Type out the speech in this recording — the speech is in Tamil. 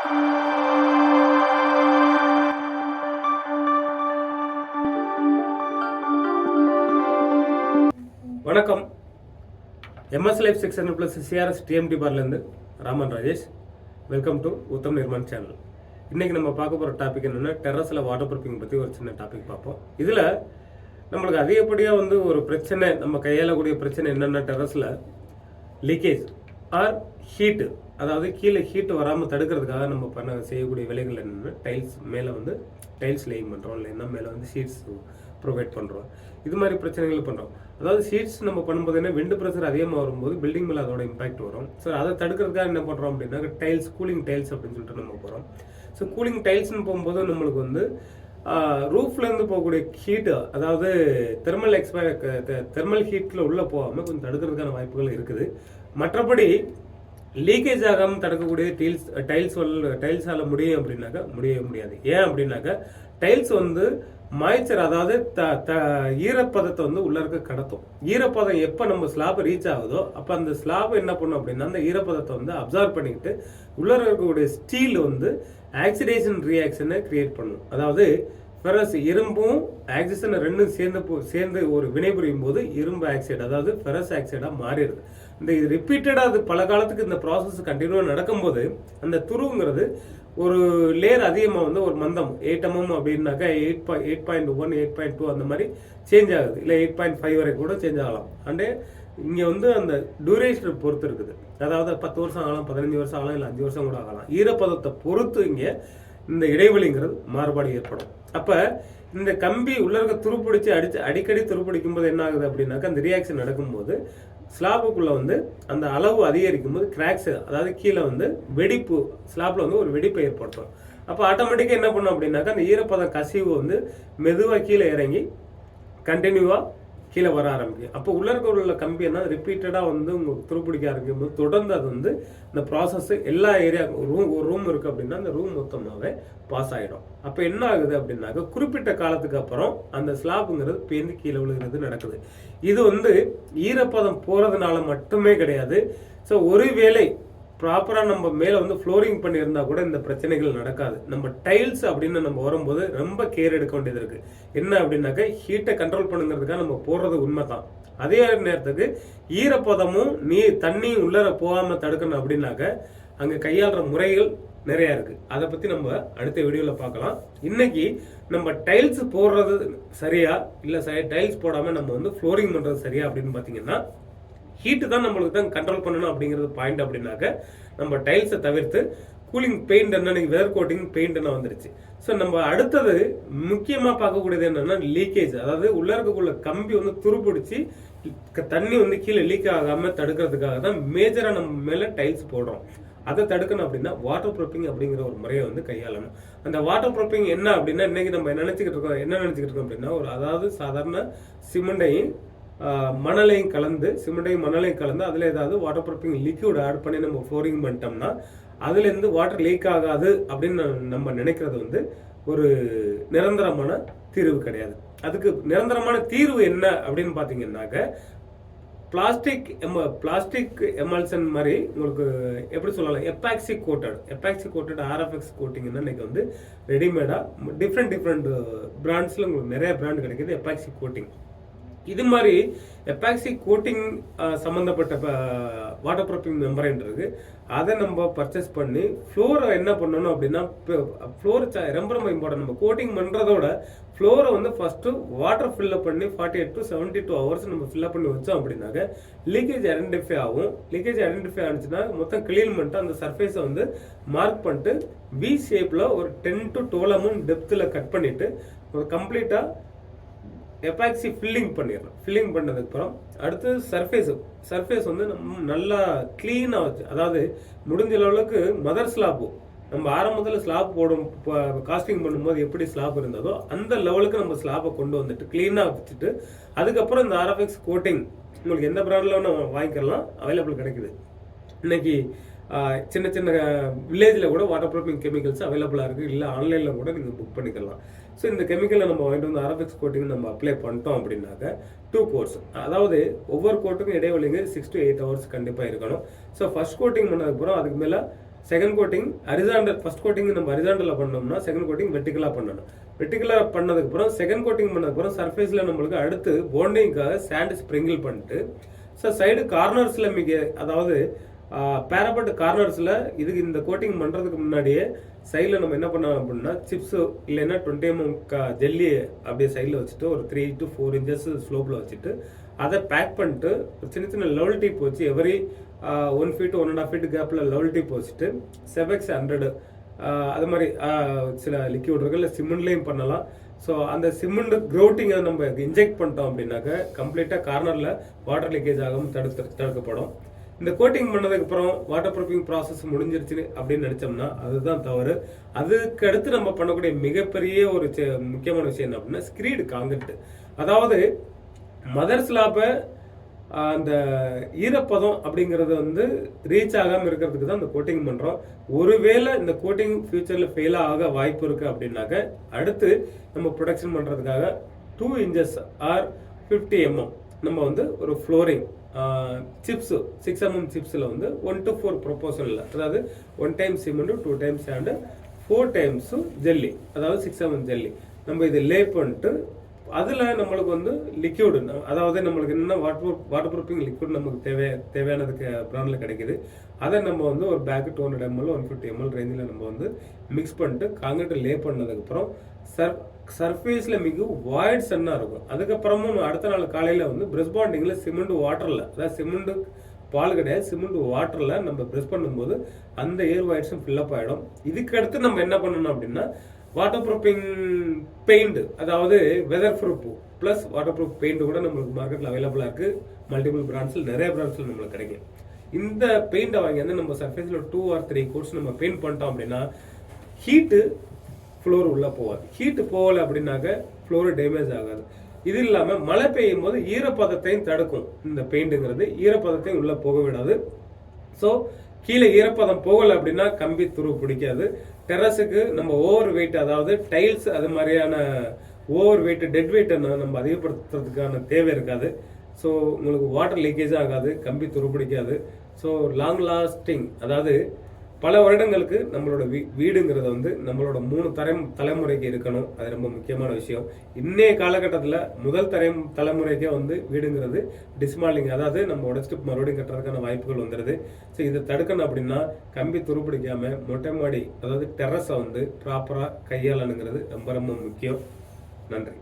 வணக்கம். MS Life 600+ CRS TMT பார்லேருந்து Raman Rajesh. Welcome to Uttam Nirman channel. இன்றைக்கி நம்ம பார்க்க போகிற டாபிக் என்னென்னா, டெரஸில் வாட்டர் ப்ரூஃபிங் பற்றி ஒரு சின்ன டாபிக் பார்ப்போம். இதில் நம்மளுக்கு அதிகப்படியாக ஒரு பிரச்சனை, நம்ம கையாளக்கூடிய பிரச்சனை என்னென்னா, டெரஸில் லீக்கேஜ் ஆர் ஹீட்டு, அதாவது கீழே ஹீட்டு வராமல் தடுக்கிறதுக்காக நம்ம செய்யக்கூடிய வேலைகள் என்னென்னா, டைல்ஸ் மேலே டைல்ஸ் லேயிங் பண்ணுறோம், இல்லைன்னா மேலே ஷீட்ஸ் ப்ரொவைட் பண்ணுறோம். இது மாதிரி பிரச்சனைகள் பண்ணுறோம். அதாவது ஷீட்ஸ் நம்ம பண்ணும்போது என்ன, விண்டு ப்ரெஷர் அதிகமாக வரும்போது பில்டிங் மேலே அதோட இம்பாக்ட் வரும். ஸோ அதை தடுக்கிறதுக்காக என்ன பண்ணுறோம் அப்படின்னா, டைல்ஸ், கூலிங் டைல்ஸ் அப்படின்னு சொல்லிட்டு நம்ம போகிறோம். ஸோ கூலிங் டைல்ஸ்னு போகும்போது நம்மளுக்கு ரூஃப்லேருந்து போகக்கூடிய ஹீட்டு, அதாவது தெர்மல் ஹீட்டில் உள்ளே போகாமல் கொஞ்சம் தடுக்கிறதுக்கான வாய்ப்புகள் இருக்குது. மற்றபடி லீக்கேஜ் ஆகாமல் தடுக்கக்கூடிய டைல்ஸால் முடியும் அப்படின்னாக்கா முடியவே முடியாது. ஏன் அப்படின்னாக்கா, டைல்ஸ் மாய்ச்சர், அதாவது ஈரப்பதத்தை உள்ள இருக்க கடத்தும். ஈரப்பதம் எப்போ நம்ம ஸ்லாப் ரீச் ஆகுதோ அப்போ அந்த ஸ்லாப் என்ன பண்ணும் அப்படின்னா, அந்த ஈரப்பதத்தை அப்சார்ப் பண்ணிக்கிட்டு உள்ள இருக்கக்கூடிய ஸ்டீல் ஆக்சிடேஷன் ரியாக்ஷனை கிரியேட் பண்ணும். அதாவது ஃபெரஸ், இரும்பும் ஆக்சிஜன் ரெண்டும் சேர்ந்து ஒரு வினை புரியும் போது இரும்பு ஆக்சைடு, அதாவது ஃபெரஸ் ஆக்சைடாக மாறிடுது. இது ரிப்பீட்டடாக அது பல காலத்துக்கு இந்த ப்ராசஸ் கண்டினியூவாக நடக்கும்போது அந்த துருவுங்கிறது ஒரு லேயர் அதிகமாக ஒரு மந்தம் 8 mm அப்படின்னாக்கா 8.1 8.2 அந்த மாதிரி சேஞ்ச் ஆகுது. இல்லை 8.5 வரை கூட சேஞ்ச் ஆகலாம். அண்டே இங்கே அந்த டியூரேஷனை பொறுத்து இருக்குது. அதாவது 10 வருஷம் ஆகலாம், 15 வருஷம் ஆகலாம், இல்லை 5 வருஷம் கூட ஆகலாம். ஈரப்பதத்தை பொறுத்து இங்கே இந்த இடைவெளிங்கிறது மாறுபாடு ஏற்படும். அப்போ இந்த கம்பி உள்ள இருக்க துருப்பிடிச்சு அடிக்கடி துருப்பிடிக்கும் போது என்ன ஆகுது அப்படின்னாக்கா, அந்த ரியாக்ஷன் நடக்கும்போது ஸ்லாபுக்குள்ள அந்த அளவு அதிகரிக்கும் போது கிராக்ஸ், அதாவது கீழே வெடிப்பு, ஸ்லாப்ல ஒரு வெடிப்பை ஏற்படுத்தும். அப்போ ஆட்டோமேட்டிக்காக என்ன பண்ணும் அப்படின்னாக்கா, அந்த ஈரப்பதம் கசிவு மெதுவாக கீழே இறங்கி கண்டினியூவா கீழே வர ஆரம்பிக்கும். அப்போ உள்ள இருக்க கம்பி என்ன ரிப்பீட்டடாக உங்களுக்கு துருப்பிடிக்க ஆரம்பிக்கும் போது தொடர்ந்து அது இந்த ப்ராசஸ் எல்லா ஏரியா, ஒரு ரூம் இருக்கு அப்படின்னா அந்த ரூம் மொத்தமாகவே பாஸ் ஆகிடும். அப்போ என்ன ஆகுது அப்படின்னாக்க, குறிப்பிட்ட காலத்துக்கு அப்புறம் அந்த ஸ்லாப்புங்கிறது பேர்ந்து கீழே விழுகிறது நடக்குது. இது ஈரப்பதம் போறதுனால மட்டுமே கிடையாது. ஸோ ஒருவேளை ப்ராப்பராக நம்ம மேலே ஃப்ளோரிங் பண்ணியிருந்தா கூட இந்த பிரச்சனைகள் நடக்காது. நம்ம டைல்ஸ் அப்படின்னு நம்ம வரும்போது ரொம்ப கேர் எடுக்க வேண்டியது இருக்கு. என்ன அப்படின்னாக்க, ஹீட்டை கண்ட்ரோல் பண்ணுங்கிறதுக்காக நம்ம போடுறது உண்மை தான். அதே நேரத்துக்கு ஈரப்பதமும் தண்ணியும் உள்ளர போகாமல் தடுக்கணும் அப்படின்னாக்க அங்கே கையாளுற முறைகள் நிறையா இருக்கு. அதை பற்றி நம்ம அடுத்த வீடியோவில் பார்க்கலாம். இன்னைக்கு நம்ம டைல்ஸ் போடுறது சரியா, இல்லை டைல்ஸ் போடாமல் நம்ம ஃப்ளோரிங் பண்ணுறது சரியா அப்படின்னு பார்த்தீங்கன்னா, ஹீட்டு தான் நம்மளுக்கு தான் கண்ட்ரோல் பண்ணணும் அப்படிங்கிறது பாயிண்ட். அப்படின்னாக்க நம்ம டைல்ஸை தவிர்த்து கூலிங் பெயிண்ட் என்ன, வெதர் கோட்டிங் பெயிண்ட் என்ன வந்துருச்சு. ஸோ நம்ம அடுத்தது முக்கியமாக பார்க்கக்கூடியது என்னன்னா, லீக்கேஜ். அதாவது உள்ள இருக்கக்குள்ள கம்பி துருப்பிடிச்சு தண்ணி கீழே லீக் ஆகாமல் தடுக்கிறதுக்காக தான் மேஜராக நம்ம மேலே டைல்ஸ் போடுறோம். அதை தடுக்கணும் அப்படின்னா வாட்டர் ப்ரூஃபிங் அப்படிங்கிற ஒரு முறையை கையாளணும். அந்த வாட்டர் ப்ரூஃபிங் என்ன அப்படின்னா, இன்னைக்கு நம்ம என்ன நினைச்சுக்கிட்டு இருக்கோம் அப்படின்னா, அதாவது சாதாரண சிமெண்டையும் மணலையும் கலந்து அதில் ஏதாவது வாட்டர் ப்ரூஃபிங் லிக்விட் ஆட் பண்ணி நம்ம ஃப்ளோரிங் பண்ணிட்டோம்னா அதுலேருந்து வாட்டர் லீக் ஆகாது அப்படின்னு நம்ம நினைக்கிறது ஒரு நிரந்தரமான தீர்வு கிடையாது. அதுக்கு நிரந்தரமான தீர்வு என்ன அப்படின்னு பார்த்தீங்கன்னாக்க, பிளாஸ்டிக் எமல்சன் மாதிரி உங்களுக்கு எப்படி சொல்லலாம், எப்பாக்சி கோட்டட் RFX கோட்டிங் இன்னைக்கு ரெடிமேடா டிஃப்ரெண்ட் பிராண்ட்ஸ்ல உங்களுக்கு நிறைய பிராண்ட் கிடைக்குது. எப்பாக்சி கோட்டிங், இது மாதிரி எப்பாக்சி கோட்டிங் சம்மந்தப்பட்ட வாட்டர் ப்ரூஃபிங் மெம்பரைன் இருக்கு. அதை நம்ம பர்ச்சேஸ் பண்ணி ஃப்ளோரை என்ன பண்ணணும் அப்படின்னா, ஃப்ளோர் ரொம்ப இம்பார்ட்டன்ட். நம்ம கோட்டிங் பண்ணுறதோட ஃப்ளோரை ஃபர்ஸ்ட் வாட்டர் ஃபில்லப் பண்ணி 48 to 72 ஹவர்ஸ் நம்ம ஃபில்லப் பண்ணி வச்சோம் அப்படின்னாக்க லீக்கேஜ் ஐடென்டிஃபை ஆகும். லீக்கேஜ் ஐடென்டிஃபை ஆனிச்சுன்னா மொத்தம் கிளீன் பண்ணிட்டு அந்த சர்ஃபேஸை மார்க் பண்ணிட்டு V ஷேப்பில் ஒரு 10 to 12 mm டெப்த்தில் கட் பண்ணிட்டு ஒரு கம்ப்ளீட்டாக எப்பாக்சி ஃபில்லிங் பண்ணிடணும். ஃபில்லிங் பண்ணதுக்கு அப்புறம் அடுத்து சர்ஃபேஸ் நம்ம நல்லா கிளீனாக வச்சு, அதாவது முடிஞ்ச அளவுக்கு மதர் ஸ்லாப்பு, நம்ம ஆரம்பத்தில் ஸ்லாப் காஸ்டிங் பண்ணும்போது எப்படி ஸ்லாப் இருந்ததோ அந்த லெவலுக்கு நம்ம ஸ்லாப்பை கொண்டு வந்துட்டு கிளீனாக வச்சுட்டு, அதுக்கப்புறம் இந்த RFX கோட்டிங் உங்களுக்கு எந்த பிராண்டில் நம்ம வாங்கிக்கலாம், அவைலபிள் கிடைக்குது. இன்னைக்கு சின்ன சின்ன வில்லேஜில் கூட வாட்டர் ப்ரூஃபிங் கெமிக்கல்ஸ் அவைலபிளாக இருக்குது. இல்லை ஆன்லைனில் கூட நீங்கள் புக் பண்ணிக்கலாம். ஸோ இந்த கெமிக்கலை நம்ம வாங்கிட்டு RFX கோட்டிங் நம்ம அப்ளை பண்ணிட்டோம் அப்படின்னாக்க 2 கோர்ஸ், அதாவது ஒவ்வொரு கோட்டுக்கும் இடைவெளிங்க 6 to 8 ஹவர்ஸ் கண்டிப்பாக இருக்கணும். ஸோ ஃபர்ஸ்ட் கோட்டிங் பண்ணதுக்கப்புறம் அதுக்கு மேலே second coating horizontal, first coating நம்ம ஹரிசாண்டலில் பண்ணோம்னா செகண்ட் கோட்டிங் வெர்டிகலாக பண்ணணும். வெர்டிகலாக பண்ணதுக்கப்புறம் செகண்ட் கோட்டிங் பண்ணதுக்கப்புறம் சர்ஃபேஸில் நம்மளுக்கு அடுத்து பாண்டிங்காக சாண்ட் ஸ்ப்ரிங்கிள் பண்ணிட்டு ஸோ சைடு கார்னர்ஸில் அதாவது பேரபட் கார்னர்ஸில் இதுக்கு இந்த கோட்டிங் பண்ணுறதுக்கு முன்னாடியே சைடில் நம்ம என்ன பண்ணோம் அப்படின்னா சிப்ஸு இல்லைன்னா 20 mm ஜெல்லி அப்படியே சைடில் வச்சுட்டு ஒரு 3 to 4 inches ஸ்லோப்பில் வச்சுட்டு அதை பேக் பண்ணிட்டு சின்ன சின்ன லெவல் டீப் வச்சு எவரி 1 feet 1.5 feet கேப்பில் லெவல் டீப் வச்சுட்டு செவெக்ஸ் 100 அது மாதிரி சில லிக்யூட் இருக்கு, இல்லை சிமெண்ட்லேயும் பண்ணலாம். ஸோ அந்த சிமெண்ட் க்ரௌட்டிங்கை நம்ம இன்ஜெக்ட் பண்ணிட்டோம் அப்படின்னாக்க கம்ப்ளீட்டாக கார்னரில் வாட்டர் லீக்கேஜ் ஆகாமல் தடுக்கப்படும். இந்த கோட்டிங் பண்ணதுக்கு அப்புறம் வாட்டர் ப்ரூஃபிங் ப்ராசஸ் முடிஞ்சிருச்சு அப்படின்னு நினைச்சோம்னா அதுதான் தவறு. அதுக்கு அடுத்து நம்ம பண்ணக்கூடிய மிகப்பெரிய ஒரு முக்கியமான விஷயம் என்ன அப்படின்னா ஸ்கிரீடு காங்கிரீட். அதாவது மதர் ஸ்லாப்பை அந்த ஈரப்பதம் அப்படிங்கிறது வந்து ரீச் ஆகாமல் இருக்கிறதுக்கு தான் இந்த கோட்டிங் பண்ணுறோம். ஒருவேளை இந்த கோட்டிங் ஃபியூச்சரில் ஃபெயில் ஆக வாய்ப்பு இருக்குது அப்படின்னாக்க அடுத்து நம்ம ப்ரொடக்ஷன் பண்ணுறதுக்காக 2 inches ஆர் 50 mm நம்ம வந்து ஒரு ஃப்ளோரிங் சிப்ஸ் 6 mm சிப்ஸில் வந்து 1 to 4 ப்ரொபோசலில், அதாவது 1 time cement 2 times sand 4 times jelly, அதாவது 6 mm ஜெல்லி நம்ம இதை லே பண்ணிட்டு அதில் நம்மளுக்கு வந்து லிக்யூடு, அதாவது நம்மளுக்கு என்னென்ன வாட்டர் ப்ரூஃபிங் லிக்யூட் நமக்கு தேவையானதுக்கு பிராண்டில் கிடைக்குது. அதை நம்ம வந்து ஒரு பேக்கு 200 ml 150 ml ரேஞ்சில் நம்ம வந்து மிக்ஸ் பண்ணிட்டு காங்கிரீட்டை லே பண்ணதுக்கப்புறம் சர்ஃபேஸில் மிக வாய்ட் சன்னாக இருக்கும். அதுக்கப்புறமும் அடுத்த நாள் காலையில் வந்து பிரஷ் பாண்டிங்கில் சிமெண்ட் வாட்டரில், அதாவது சிமெண்ட் பால் கிடையாது, சிமெண்ட் வாட்டரில் நம்ம பிரஷ் பண்ணும்போது அந்த ஏர் வாய்ட்ஸும் ஃபில்லப் ஆகிடும். இதுக்கு அடுத்து நம்ம என்ன பண்ணணும் அப்படின்னா வாட்டர் ப்ரூஃபிங் பெயிண்ட், அதாவது weather proof plus water proof paint கூட நம்மளுக்கு மார்க்கெட்டில் அவைலபிளாக இருக்குது. மல்டிபிள் பிராண்ட்ஸில் நிறைய பிராண்ட்ஸில் நம்மளுக்கு கிடைக்கும். இந்த பெயிண்டை வாங்கி வந்து நம்ம சர்ஃபேஸில் 2 or 3 coats நம்ம பெயிண்ட் பண்ணிட்டோம் அப்படின்னா ஹீட்டு ஃப்ளோர் உள்ளே போகாது. ஹீட்டு போகலை அப்படின்னாக்க ஃப்ளோரு டேமேஜ் ஆகாது. இது இல்லாமல் மழை பெய்யும் போது ஈரப்பதத்தையும் தடுக்கும். இந்த பெயிண்ட்டுங்கிறது ஈரப்பதத்தையும் உள்ளே போக விடாது. ஸோ கீழே ஈரப்பதம் போகலை அப்படின்னா கம்பி துரு பிடிக்காது. டெரஸுக்கு நம்ம ஓவர் வெயிட், அதாவது டைல்ஸ் அது மாதிரியான ஓவர் வெயிட் டெட் வெயிட்டை நம்ம அதிகப்படுத்துறதுக்கான தேவை இருக்காது. ஸோ உங்களுக்கு வாட்டர் லீக்கேஜும் ஆகாது, கம்பி துரு பிடிக்காது. ஸோ லாங் லாஸ்டிங், அதாவது பல வருடங்களுக்கு நம்மளோட வீடுங்கிறத வந்து நம்மளோட 3 தலைமுறைக்கு இருக்கணும். அது ரொம்ப முக்கியமான விஷயம். இன்னைய காலகட்டத்தில் முதல் தலைமுறைக்கே வந்து வீடுங்கிறது டிஸ்மாலிங், அதாவது நம்ம உடச்சிட்டு மறுபடியும் கட்டுறதுக்கான வாய்ப்புகள் வந்துடுது. ஸோ இதை தடுக்கணும் அப்படின்னா கம்பி துருப்பிடிக்காம மொட்டை மாடி, அதாவது டெரஸை வந்து ப்ராப்பராக கையாளணுங்கிறது ரொம்ப ரொம்ப முக்கியம். நன்றி.